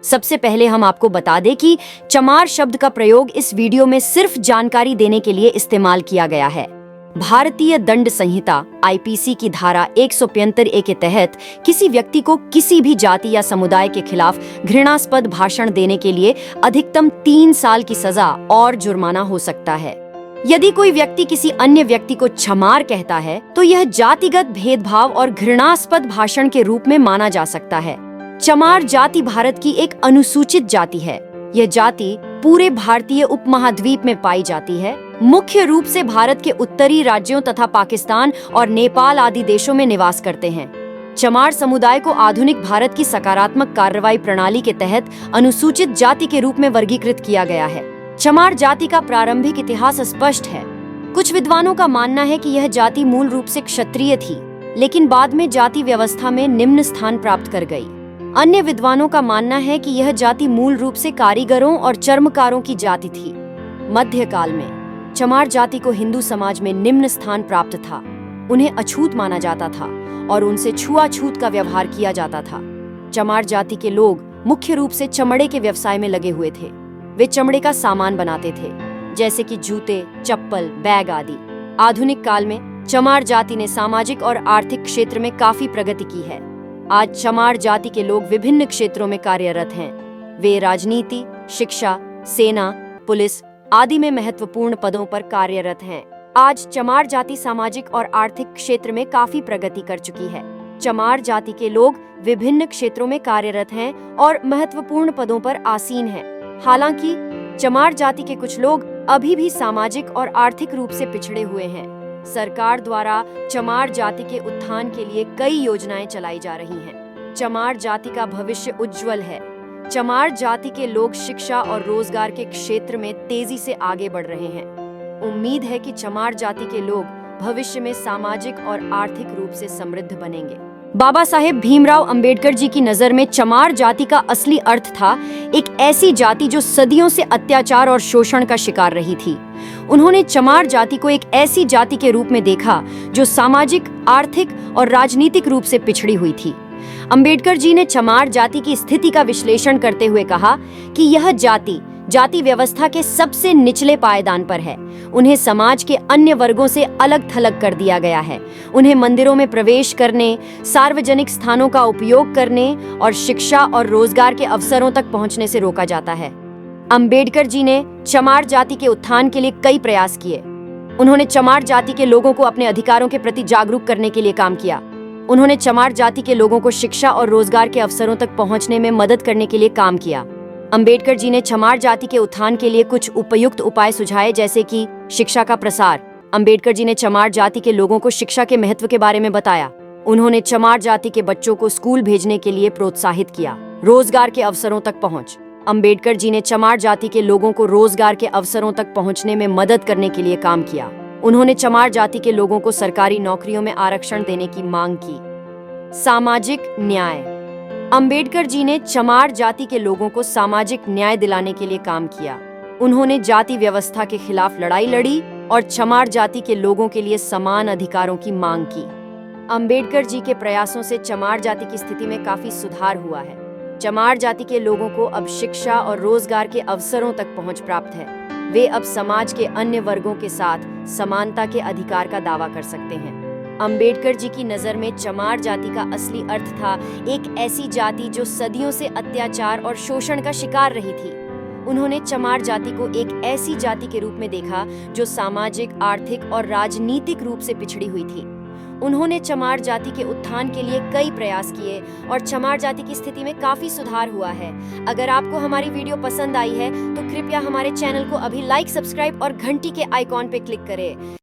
सबसे पहले हम आपको बता दें कि चमार शब्द का प्रयोग इस वीडियो में सिर्फ जानकारी देने के लिए इस्तेमाल किया गया है। भारतीय दंड संहिता आईपीसी की धारा 175A के तहत किसी व्यक्ति को किसी भी जाति या समुदाय के खिलाफ घृणास्पद भाषण देने के लिए अधिकतम 3 साल की सजा और जुर्माना हो सकता है। यदि कोई व्यक्ति किसी अन्य व्यक्ति को चमार कहता है तो यह जातिगत भेदभाव और घृणास्पद भाषण के रूप में माना जा सकता है। चमार जाति भारत की एक अनुसूचित जाति है। यह जाति पूरे भारतीय उपमहाद्वीप में पाई जाती है। मुख्य रूप से भारत के उत्तरी राज्यों तथा पाकिस्तान और नेपाल आदि देशों में निवास करते हैं। चमार समुदाय को आधुनिक भारत की सकारात्मक कार्रवाई प्रणाली के तहत अनुसूचित जाति के रूप में वर्गीकृत किया गया है। चमार जाति का प्रारंभिक इतिहास स्पष्ट है। कुछ विद्वानों का मानना है कि यह जाति मूल रूप से क्षत्रिय थी, लेकिन बाद में जाति व्यवस्था में निम्न स्थान प्राप्त कर गई। अन्य विद्वानों का मानना है कि यह जाति मूल रूप से कारीगरों और चर्मकारों की जाति थी। मध्यकाल में चमार जाति को हिंदू समाज में निम्न स्थान प्राप्त था। उन्हें अछूत माना जाता था और उनसे छुआछूत का व्यवहार किया जाता था। चमार जाति के लोग मुख्य रूप से चमड़े के व्यवसाय में लगे हुए थे। वे चमड़े का सामान बनाते थे, जैसे कि जूते, चप्पल, बैग आदि। आधुनिक काल में चमार जाति ने सामाजिक और आर्थिक क्षेत्र में काफी प्रगति की है। आज चमार जाति के लोग विभिन्न क्षेत्रों में कार्यरत हैं। वे राजनीति, शिक्षा, सेना, पुलिस आदि में महत्वपूर्ण पदों पर कार्यरत हैं। आज चमार जाति सामाजिक और आर्थिक क्षेत्र में काफी प्रगति कर चुकी है। चमार जाति के लोग विभिन्न क्षेत्रों में कार्यरत हैं और महत्वपूर्ण पदों पर आसीन हैं। हालांकि चमार जाति के कुछ लोग अभी भी सामाजिक और आर्थिक रूप से पिछड़े हुए हैं। सरकार द्वारा चमार जाति के उत्थान के लिए कई योजनाएं चलाई जा रही हैं। चमार जाति का भविष्य उज्जवल है। चमार जाति के लोग शिक्षा और रोजगार के क्षेत्र में तेजी से आगे बढ़ रहे हैं। उम्मीद है कि चमार जाति के लोग भविष्य में सामाजिक और आर्थिक रूप से समृद्ध बनेंगे। बाबा साहेब भीमराव अंबेडकर जी की नजर में चमार जाति का असली अर्थ था एक ऐसी जाति जो सदियों से अत्याचार और शोषण का शिकार रही थी। उन्होंने चमार जाति को एक ऐसी जाति के रूप में देखा जो सामाजिक, आर्थिक और राजनीतिक रूप से पिछड़ी हुई थी। अंबेडकर जी ने चमार जाति की स्थिति का विश्लेषण करते हुए कहा कि यह जाति व्यवस्था के सबसे निचले पायदान पर है। उन्हें समाज के अन्य वर्गों से अलग थलग कर दिया गया है। उन्हें मंदिरों में प्रवेश करने, सार्वजनिक स्थानों का उपयोग करने और शिक्षा और रोजगार के अवसरों तक पहुंचने से रोका जाता है। अंबेडकर जी ने चमार जाति के उत्थान के लिए कई प्रयास किए। उन्होंने चमार जाति के लोगों को अपने अधिकारों के प्रति जागरूक करने के लिए काम किया। उन्होंने चमार जाति के लोगों को शिक्षा और रोजगार के अवसरों तक पहुंचने में मदद करने के लिए काम किया। अंबेडकर जी ने चमार जाति के उत्थान के लिए कुछ उपयुक्त उपाय सुझाए, जैसे कि शिक्षा का प्रसार। अंबेडकर जी ने चमार जाति के लोगों को शिक्षा के महत्व के बारे में बताया। उन्होंने चमार जाति के बच्चों को स्कूल भेजने के लिए प्रोत्साहित किया। रोजगार के अवसरों तक पहुंच। अंबेडकर जी ने चमार जाति के लोगों को रोजगार के अवसरों तक पहुंचने में मदद करने के लिए काम किया। उन्होंने चमार जाति के लोगों को सरकारी नौकरियों में आरक्षण देने की मांग की। सामाजिक न्याय। अंबेडकर जी ने चमार जाति के लोगों को सामाजिक न्याय दिलाने के लिए काम किया। उन्होंने जाति व्यवस्था के खिलाफ लड़ाई लड़ी और चमार जाति के लोगों के लिए समान अधिकारों की मांग की। अंबेडकर जी के प्रयासों से चमार जाति की स्थिति में काफी सुधार हुआ है। चमार जाति के लोगों को अब शिक्षा और रोजगार के अवसरों तक पहुंच प्राप्त है। वे अब समाज के अन्य वर्गों के साथ समानता के अधिकार का दावा कर सकते हैं। अंबेडकर जी की नजर में चमार जाति का असली अर्थ था एक ऐसी जाति जो सदियों से अत्याचार और शोषण का शिकार रही थी। उन्होंने चमार जाति को एक ऐसी जाति के रूप में देखा जो सामाजिक, आर्थिक और राजनीतिक रूप से पिछड़ी हुई थी। उन्होंने चमार जाति के उत्थान के लिए कई प्रयास किए और चमार जाति की स्थिति में काफी सुधार हुआ है। अगर आपको हमारी वीडियो पसंद आई है तो कृपया हमारे चैनल को अभी लाइक, सब्सक्राइब और घंटी के आइकॉन पे क्लिक करें।